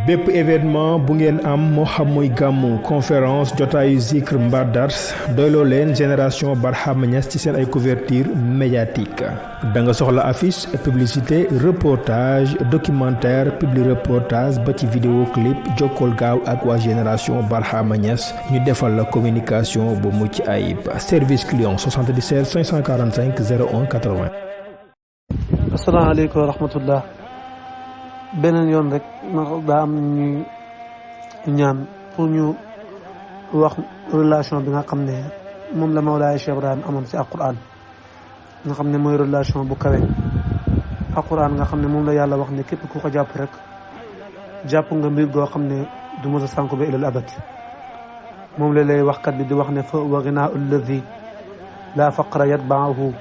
bépp événement bu ngeen am moo xam muy gàmmu conférence jotaayu zikr mbaa dars doyloo leen génération Barhama Niass ci seen ay couverture médiatique da nga soxla affiche publicité reportage documentaire publi reportage ba ci vidéo clip jokkool gaaw ak waa génération Barhama Niass ñu defal la communication bu mucc ayib service client 77 545 01 80. asalaamaaleykum wa rahmatullah. beneen yoon rek daa am ñuy ñaan pour ñu wax relation bi nga xam ne moom la Mawlaay Cheikh Ibrahim amoon si alquran nga xam ne mooy relation bu kawe alquran nga xam ne moom la yàlla wax ne képp ku ko jàpp rek jàpp nga mbir goo xam ne du mos a sànku ba ilal abad moom la lay waxkat bi di wax ne fa wa ginaa alladi la faqra yatbaahu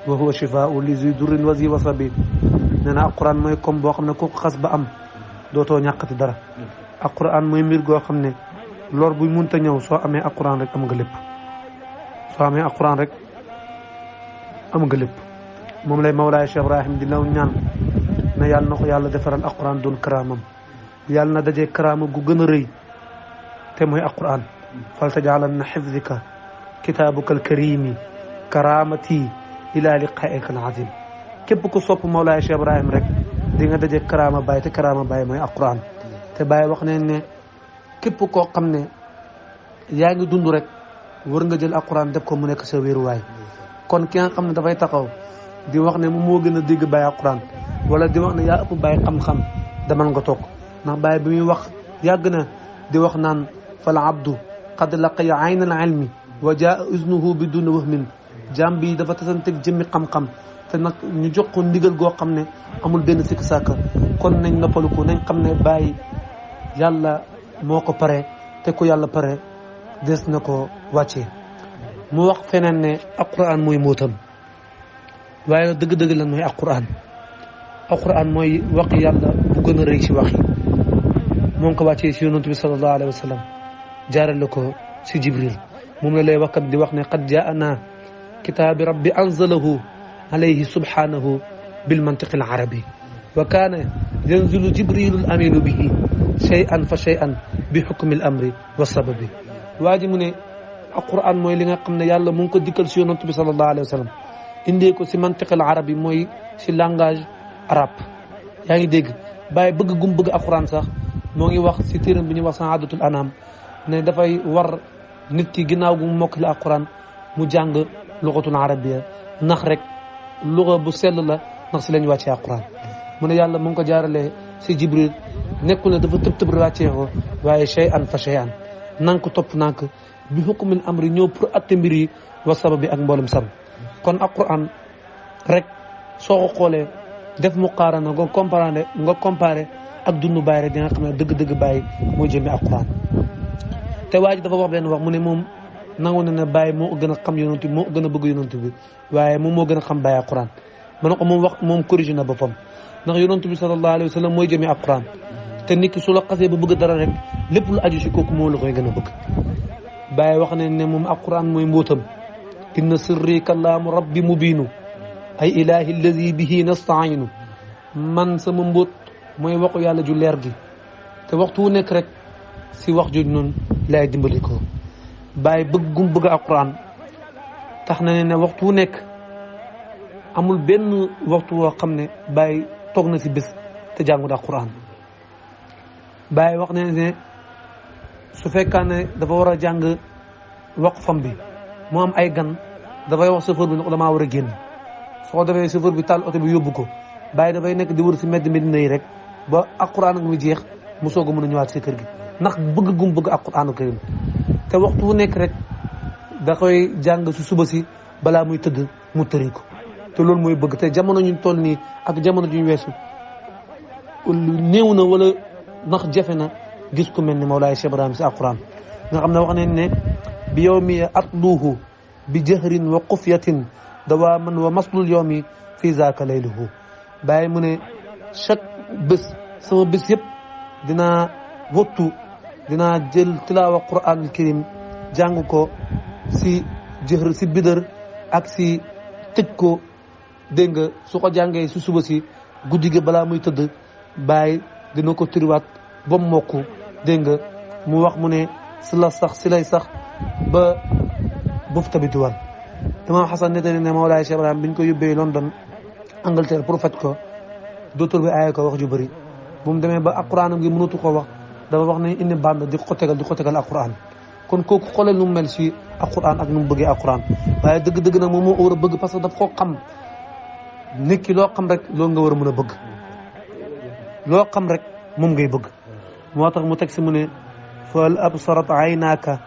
wa huwa shifaau li zi durrin wa zi wasabi nee na alquran mooy comme boo xam ne ku ko xas ba am dootoo ñàkkati dara alquran mooy mbir goo xam ne lor bu munta ñëw soo amee alquran rek am nga lépp soo amee alquran rek am nga lépp moom lay Mawlaay Cheikh Ibrahim di law ñaan na yàlla na ko yàlla defaral alquran doon karaamam yàlla na dajee karaama gu gën a rëy te mooy alquran fal tajaalan na xifdika kitaabuka alkarimi karaamati ila liqaika alazim képp ku sopp Mawlaay Cheikh Ibrahim rek di nga daje karaama Baay te karaama Baay mooy alquran te Baay wax nañ ne képp koo xam ne yaa ngi dund rek war nga jël alquran def ko mu nekk sa wéeruwaay kon ki nga xam ne dafay taxaw di wax ne moom moo gën a dégg Baay alquran wala di wax ne yaa ëpp Baay xam-xam demal nga toog ndax Baay bi muy wax yàgg na di wax naan fal abdu qad laqiya ayna al ilmi wa jaa uznuhu bi duna wahmin jaam bi dafa tasanteeg jëmmi xam-xam te nag ñu jox ko ndigal goo xam ne amul benn sikk sàkka kon nañ noppalu ko nañ xam ne Baay yàlla moo ko pare te ku yàlla pare des na ko wàccee mu wax feneen ne alquran mooy mootam waaye dëgg-dëgg lan mooy alquran mooy wax yàlla bu gën a rëy ci wax yi moo ngi ko wàccee si yonent bi sallallahu alayhi wa sallam jaarale ko si Jibril moom la lay waxkat di wax ne qad jaana kitaabi rabbi anzalahu alayhi subhanahu bil mantiqi al arabi wa kaana yanzilu jibrilu al aminu bihi shay'an fa shay'an bi hukmi al amri wa sababi waa ji mu ne alquran mooy li nga xam ne yàlla mu ngi ko dikkal si yonent bi sallallahu alayhi wa sallam indee ko si mantiqi al arabi mooy si langage arabe yaa ngi dégg Baay bëgg gum bëgg alquran sax moo ngi wax si téeram bi ñuy wax Saadatul Anam ne dafay war nit ki ginnaaw gu mu mokkale alquran mu jàng lugatul arabiya ndax rek luga bu sell la ndax si lañ wàccee alquran mu ne yàlla mu ngi ko jaaralee si Jibril nekkul ne dafa tëb wàccee ko waaye shay'an fa shay'an nank topp nank bi hukmil amri ñëw pour atte mbir yi wa sabab bi ak mboolum sab kon alquran rek soo ko xoolee def muqaarana nga comparé ak dundu Baay rek di nga xam ne dëgg-dëgg Baay mooy jëmee alquran te waa ji dafa wax benn wax mu ne moom nangu na ne Baay moo gën a xam yonent bi moo gën a bëgg yonent bi waaye moom moo gën a xam Baay alquran ma ne ko moom corrigé na boppam ndax yonent bi sallallahu alayhi wa sallam mooy jëmee alquran te nit ki su la xasee ba bëgg dara rek lépp lu aju si kooku moo la koy gën a bëgg Baay wax ne ne moom alquran mooy mbóotam inna sirri kallaamu rabbi mubiinu ay ilahi allazi bihi nastainu man sama mbóot mooy waxu yàlla ju leer gi te waxtu wu nekk rek si wax jooju noonu laay dimbali ko Baay bëggum bëgg alquran tax na ne waxtu wu nekk amul benn waxtu woo xam ne Baay toog na si bés te jàngut alquran Baay wax ne su fekkaa ne dafa war a jàng waqfam bi mu am ay gan dafay wax chauffeur bi ne damaa war a génn soo defee chauffeur bi taal oto bi yóbbu ko Baay dafay nekk di wër si mbedd Medina yi rek ba alquran ak mu jeex mu soog a mën a ñëwaat si kër gi ndax bëgg gum bëgg alquran karim te waxtu wu nekk rek da koy jàng si suba si balaa muy tëdd mu tëri ko te loolu mooy bëgg te jamono ñu toll nii ak jamono ju ñu weesu néew na wala ndax jafe na gis ku mel ni Mawlaay Cheikh Ibrahim si alquran nga xam ne wax nañ ne bi yawmi atluhu bi jahrin wa xufyatin dawaaman wa maslul yawmi fi zaaka layluhu Baay mu ne chaque bés sama bés yëpp dinaa jël tilaawa Qur'an karim jàng ko si jëhr si bidër ak si tëj ko dégg nga su ko jàngee si suba si guddi gi balaa muy tëdd Baay dina ko turiwaat ba mu mokk dégg nga mu wax mu ne si la sax si lay sax ba bufta bi duwal. Imam Hassan nettali ne Mawlaay Cheikh Ibrahim biñ ko yóbbee London Angleterre pour faj ko docteur bi aaye ko wax ju bëri bu mu demee ba alquran gi mënatu ko wax dafa wax nañ indi band di ko tegal alquran. kon kooku xoolee nu mu mel si alquran ak nu mu bëggee alquran waaye dëgg-dëgg nag moom moo war a bëgg parce que daf koo xam nit ki loo xam rek loolu nga war a mën a bëgg loo xam rek moom ngay bëgg. moo tax mu teg si mu ne fal absarat aynaaka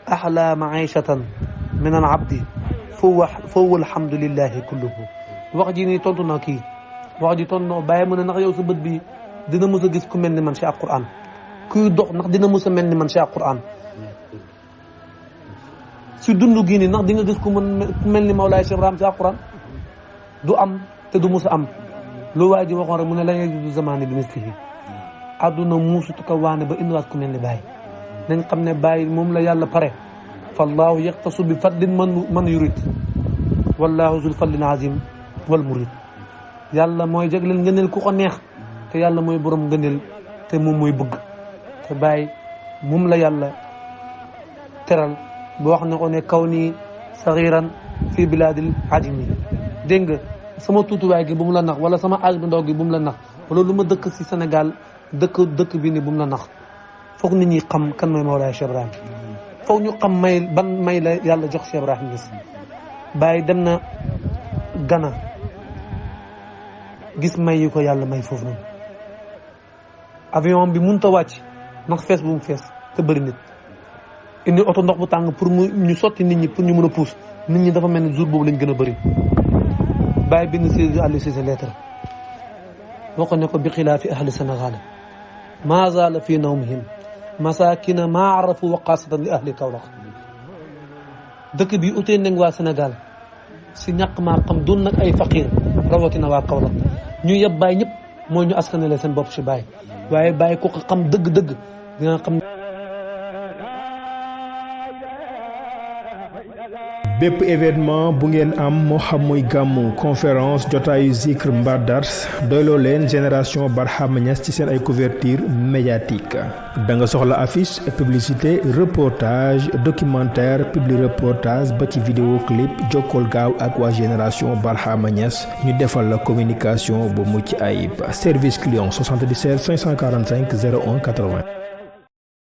ahla maishatan min al abdi foofu alhamdulillahi kulluhu. wax ji nii tontu na kii wax ji tontu na bàyyi mu ne ndax yow sa bët bi dina mës a gis ku mel ni man si alquran kuy dox ndax dina mës a mel ni man si alquran si dundu gii nii ndax di nga gis ku mel ni Mawlaay Cheikh Ibrahim si alquran du am te du mës a am. lu waa ji waxoon rek mu ne la yajuuzu zamaani bi mislihi àdduna muusutu ko waane ba indiwaat ku mel ni Baye. nañ xam ne Baye moom la yàlla pare fallaahu yaxtasu bi fadlin man yurid wallaahu zul fadlin azim wal murid. yàlla mooy jagleel ngëneel ku ko neex te yàlla mooy borom ngëneel te moom mooy bëgg. te Baye moom la yàlla teral boo wax ne ko ne kaw nii saxiran fii bilaadil ajami dégg nga sama tuutuwaay gi bu mu la nax wala sama âge bu ndaw gi bu mu la nax wala lu ma dëkk si Sénégal dëkk bi ni bu mu la nax. foog nit ñi xam kan mooy Mawlaay Cheikh Ibrahim foog ñu xam ban may la yàlla jox Cheikh Ibrahim Niass. Baye dem na Ghana gis may yi ko yàlla may foofu noonu avion bi mënut a wàcc ndax fees bu mu fees te bëri nit indi oto ndox bu tàng pour ñu sotti nit ñi pour ñu mën a puus nit ñi dafa mel ni jour boobu lañ gën a bëri. Baye bind si Aliou Cissé lettre waxoon ne ko bi xilaafi ahli Sénégal maa zaala fi nawmihim masakina maa arafu wa xaasatan li ahli Kaolack. dëkk bi utee nañ waa Sénégal si ñàkk maa xam doon nag ay faqir rawatina waa Kaolack ñu yeb Baye ñëpp mooy ñu askanale seen bopp si Baye waaye Baye ku ko xam dëgg-dëgg dina xam. bépp événement bu ngeen am moo xam muy gàmmu conférence jotaayu zikr mbaa dars doyloo leen génération Barhama Niass ci seen ay couverture médiatique da nga soxla affiche publicité reportage documentaire publi reportage ba ci vidéo clip jokkool gaaw ak waa génération Barhama Niass ñu defal la communication bu mucc ayib service client 77 545 01 80